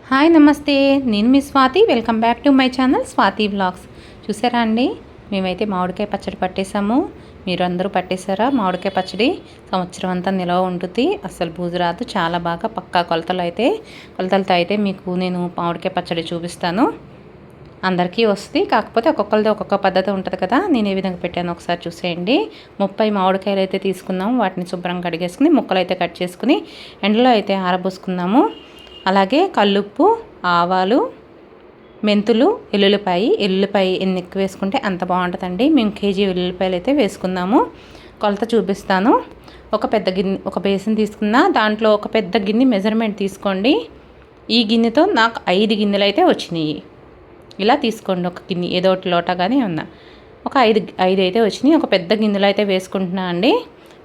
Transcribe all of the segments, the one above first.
Hi నమస్తే, నేను మీ Swathi. Welcome back to my channel Swathi vlogs. చూసారా అండి, మేమైతే మామిడికాయ పచ్చడి పట్టేసాము. మీరు అందరూ పట్టేశారా? మామిడికాయ పచ్చడి సంవత్సరం అంతా నిలవ ఉంటుంది, అస్సలు బూజు రాదు. చాలా బాగా పక్కా కొలతలతో అయితే మీకు నేను మామిడికాయ పచ్చడి చూపిస్తాను. అందరికీ వస్తుంది, కాకపోతే ఒక్కొక్కరిది ఒక్కొక్క పద్ధతి ఉంటుంది కదా. నేను ఏ విధంగా పెట్టాను ఒకసారి చూసేయండి. 30 మామిడికాయలు అయితే తీసుకున్నాము. వాటిని శుభ్రంగా కడిగేసుకుని ముక్కలు అయితే కట్ చేసుకుని ఎండలో అయితే ఆరబోసుకున్నాము. అలాగే కల్లుప్పు, ఆవాలు, మెంతులు, ఎల్లుల్లిపాయ ఎన్ని ఎక్కువ వేసుకుంటే అంత బాగుంటుందండి. మేము కేజీ వెల్లుల్లిపాయలు అయితే వేసుకున్నాము. కొలత చూపిస్తాను. ఒక బేసిన్ తీసుకున్నా, దాంట్లో ఒక పెద్ద గిన్నె మెజర్మెంట్ తీసుకోండి. ఈ గిన్నెతో నాకు 5 గిన్నెలు అయితే వచ్చినాయి. ఇలా తీసుకోండి, ఒక గిన్నె ఏదో ఒకటి లోటా కానీ ఉన్నా ఒక 5 అయితే వచ్చినాయి. ఒక పెద్ద గిన్నెలో అయితే వేసుకుంటున్నా అండి.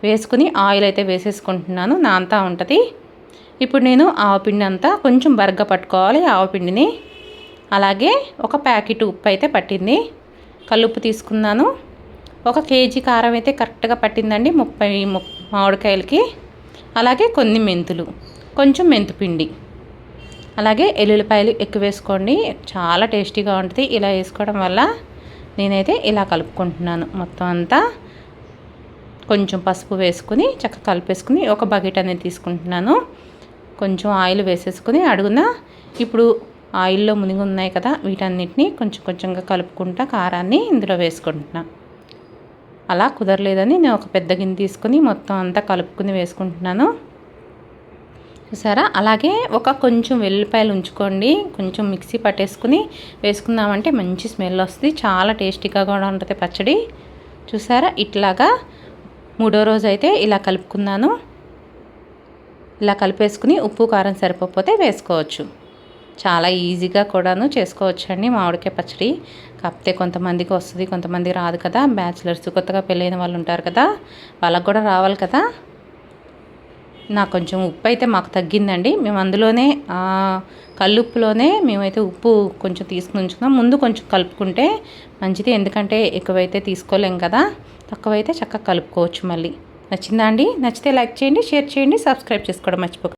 వేసుకుని ఆయిల్ అయితే వేసేసుకుంటున్నాను. నాంతా ఉంటుంది. ఇప్పుడు నేను ఆవపిండి అంతా కొంచెం బరగ్గా పట్టుకోవాలి ఆవపిండిని. అలాగే ఒక ప్యాకెట్ ఉప్పు అయితే పట్టింది. కల్లుప్పు తీసుకున్నాను. 1 కేజీ కారం అయితే కరెక్ట్గా పట్టిందండి 30 మామిడికాయలకి. అలాగే కొన్ని మెంతులు, కొంచెం మెంతుపిండి, అలాగే ఎల్లుల్లిపాయలు ఎక్కువ వేసుకోండి, చాలా టేస్టీగా ఉంటుంది. ఇలా వేసుకోవడం వల్ల నేనైతే ఇలా కలుపుకుంటున్నాను మొత్తం అంతా. కొంచెం పసుపు వేసుకుని చక్కగా కలిపేసుకుని ఒక బకెట్ అనేది తీసుకుంటున్నాను. కొంచెం ఆయిల్ వేసేసుకుని అడుగున ఇప్పుడు ఆయిల్లో మునిగి ఉన్నాయి కదా, వీటన్నిటిని కొంచెం కొంచెంగా కలుపుకుంటా కారాన్ని ఇందులో వేసుకుంటున్నా. అలా కుదరలేదని నేను ఒక పెద్ద గిన్నె తీసుకుని మొత్తం అంతా కలుపుకుని వేసుకుంటున్నాను. చూసారా? అలాగే కొంచెం వెల్లుల్లిపాయలు ఉంచుకోండి. కొంచెం మిక్సీ పట్టేసుకుని వేసుకుందామంటే మంచి స్మెల్ వస్తుంది, చాలా టేస్టీగా కూడా ఉంటుంది పచ్చడి. చూసారా? ఇట్లాగా 3వ రోజు అయితే ఇలా కలుపుకున్నాను. ఇలా కలిపేసుకుని ఉప్పు కారం సరిపోతే వేసుకోవచ్చు. చాలా ఈజీగా కూడాను చేసుకోవచ్చు అండి మామిడికాయ పచ్చడి. కాకపోతే కొంతమందికి వస్తుంది, కొంతమంది రాదు కదా. బ్యాచిలర్స్, కొత్తగా పెళ్ళైన వాళ్ళు ఉంటారు కదా, వాళ్ళకు కూడా రావాలి కదా. నాకు కొంచెం ఉప్పు అయితే మాకు తగ్గిందండి. మేము అందులోనే కల్లుప్పులోనే మేమైతే ఉప్పు కొంచెం తీసుకుని ఉంచుకున్నాం. ముందు కొంచెం కలుపుకుంటే మంచిది, ఎందుకంటే ఎక్కువైతే తీసుకోలేం కదా. తక్కువైతే చక్కగా కలుపుకోవచ్చు. మళ్ళీ నచ్చిందా అండి? నచ్చితే లైక్ చేయండి, షేర్ చేయండి, సబ్స్క్రైబ్ చేసుకోవడం మర్చిపోకండి.